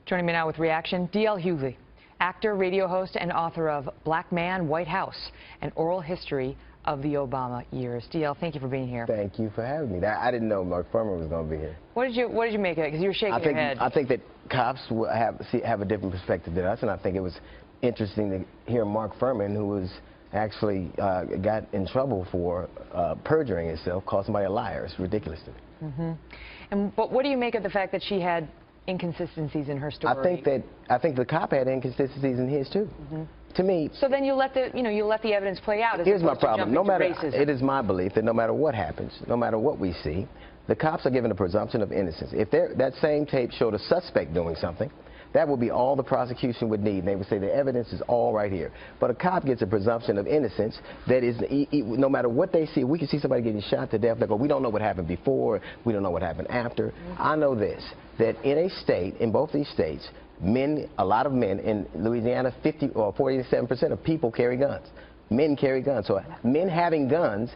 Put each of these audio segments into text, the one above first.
Joining me now with reaction, D.L.Hughley, actor, radio host, and author of Black Man, White House, an oral history of the Obama years. D.L., thank you for being here. Thank you for having me. I didn't know Mark Furman was going to be here. What did you make of it? Because you were shaking your head. I think that cops will have a different perspective than us, and I think it was interesting to hear Mark Furman, who was actually got in trouble for perjuring himself, called somebody a liar. It's ridiculous to me. But what do you make of the fact that she had inconsistencies in her story? I think the cop had inconsistencies in his too. To me. So then you let the evidence play out. Here's my problem. No matter, it is my belief that no matter what happens, no matter what we see, the cops are given a presumption of innocence. If that same tape showed a suspect doing something, that would be all the prosecution would need. And they would say the evidence is all right here. But a cop gets a presumption of innocence that is, no matter what they see, we can see somebody getting shot to death. They go, we don't know what happened before, we don't know what happened after. I know this, that in a state, in both these states, a lot of men in Louisiana, 50 or 47% of people carry guns. Men carry guns. So men having guns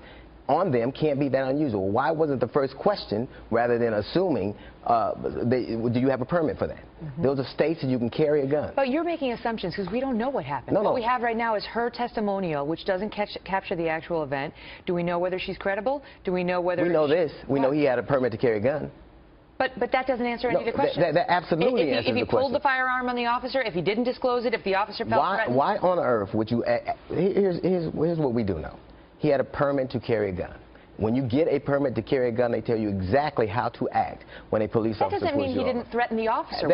on them can't be that unusual. Why wasn't the first question, rather than assuming, do you have a permit for that? Those are states that you can carry a gun. But you're making assumptions because we don't know what happened. No. What we have right now is her testimonial, which doesn't capture the actual event. Do we know whether she's credible? Do we know whether... We know this. We know he had a permit to carry a gun. But that doesn't answer any of the questions. That absolutely answers the question. If he pulled the firearm on the officer, if he didn't disclose it, if the officer felt threatened... Why on earth would you... Here's what we do know. He had a permit to carry a gun. When you get a permit to carry a gun, they tell you exactly how to act when a police officer pulls you over. That doesn't mean he didn't threaten the officer.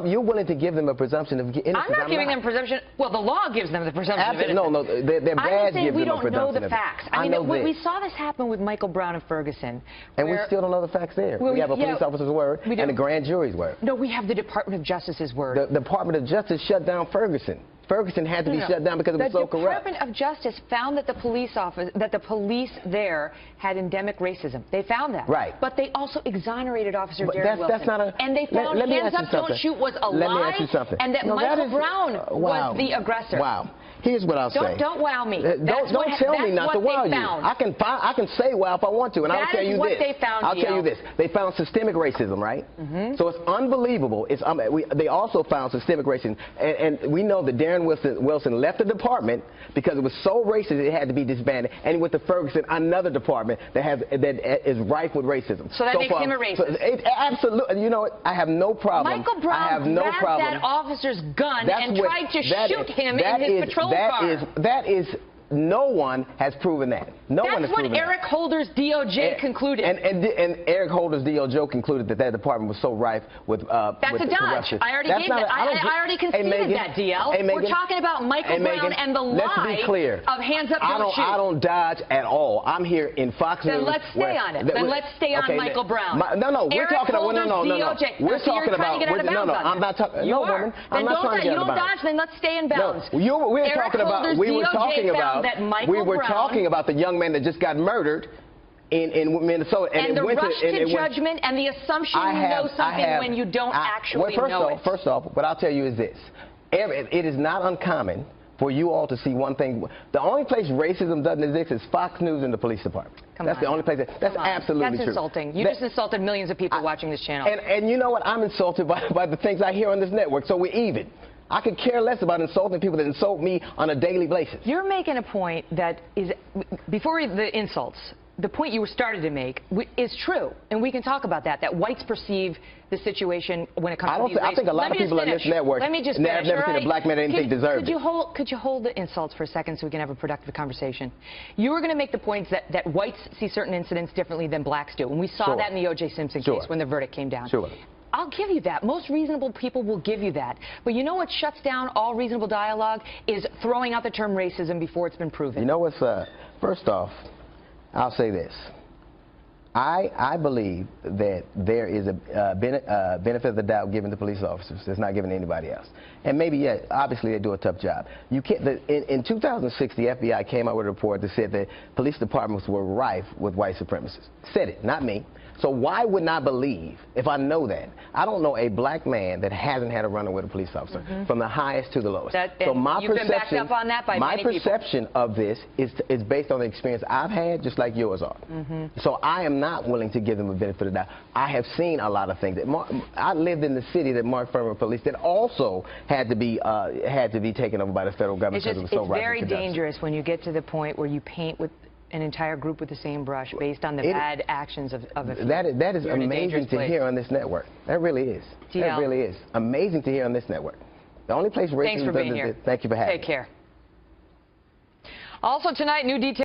You're willing to give them a presumption of innocence. I'm not giving them presumption. Well, the law gives them the presumption of innocence. No, their badge gives them a presumption of innocence. We don't know the facts. I mean, we saw this happen with Michael Brown and Ferguson. And we still don't know the facts there. We have a police officer's word and a grand jury's word. No, we have the Department of Justice's word. The Department of Justice shut down Ferguson. Ferguson had to be shut down because it was so corrupt. The Department of Justice found that the police there had endemic racism. They found that. Right. But they also exonerated Officer Darren Wilson. That's not a... And they found Hands Up, Don't Shoot was a lie. Let me ask you something. And that Michael Brown was the aggressor. Wow. Here's what I'll say. Don't wow me. Don't tell me not to wow you. I can say wow if I want to, and I'll tell you this. That is what they found, I'll tell you this. They found systemic racism, right? So it's unbelievable. They also found systemic racism, and we know that Darren Wilson left the department because it was so racist it had to be disbanded, and he went to Ferguson, another department that is rife with racism. So that makes him a racist. Absolutely. You know what? I have no problem. Michael Brown grabbed that officer's gun and tried to shoot him in his patrol car. That is, no one has proven that. That's what Eric Holder's DOJ concluded. And Eric Holder's DOJ concluded that department was so rife with That's a dodge. I already gave that. I already conceded that, DL. We're talking about Michael Brown and the lie of Hands Up, Don't Shoot. I don't dodge at all. I'm here in Fox News. Then let's stay on it. Then let's stay on Michael Brown. No, we're talking about... No. We're talking about... No, I'm not talking... No, woman. I'm not trying to get out of bounds. You don't dodge, then let's stay in bounds. We were talking about the young man that just got murdered in Minnesota. And the rush to judgment and the assumption you know something when you don't actually know it. First off, what I'll tell you is this. It is not uncommon for you all to see one thing. The only place racism doesn't exist is Fox News and the police department. That's the only place. That's absolutely true. That's insulting. You just insulted millions of people watching this channel. And you know what? I'm insulted by the things I hear on this network, so we're even. I could care less about insulting people that insult me on a daily basis. You're making a point that is, before the insults, the point you started to make is true, and we can talk about that whites perceive the situation when it comes to these races. I think a lot of people on this network have never seen a black man that anything deserved it. Could you hold the insults for a second so we can have a productive conversation? You were going to make the points that whites see certain incidents differently than blacks do, and we saw that in the O.J. Simpson case when the verdict came down. I'll give you that. Most reasonable people will give you that. But you know what shuts down all reasonable dialogue is throwing out the term racism before it's been proven. You know what's, first off, I'll say this. I believe that there is a benefit of the doubt given to police officers that's not given to anybody else. And maybe, yeah, obviously they do a tough job. You can't, in 2006, the FBI came out with a report that said that police departments were rife with white supremacists. Said it, not me. So why wouldn't I believe if I know that? I don't know a black man that hasn't had a run-in with a police officer, from the highest to the lowest. So my you've been backed up on that by my many perception people. of this is based on the experience I've had, just like yours are. So I am not willing to give them a benefit of the doubt. I have seen a lot of things. I lived in the city that Mark Furman Police that also had to be taken over by the federal government because of it's very dangerous when you get to the point where you paint with an entire group with the same brush based on the bad actions of a few. That is amazing to hear on this network. That really is. That really is amazing to hear on this network. The only place racism. Thanks for being here. Thank you for having me. Take care. Also tonight, new details.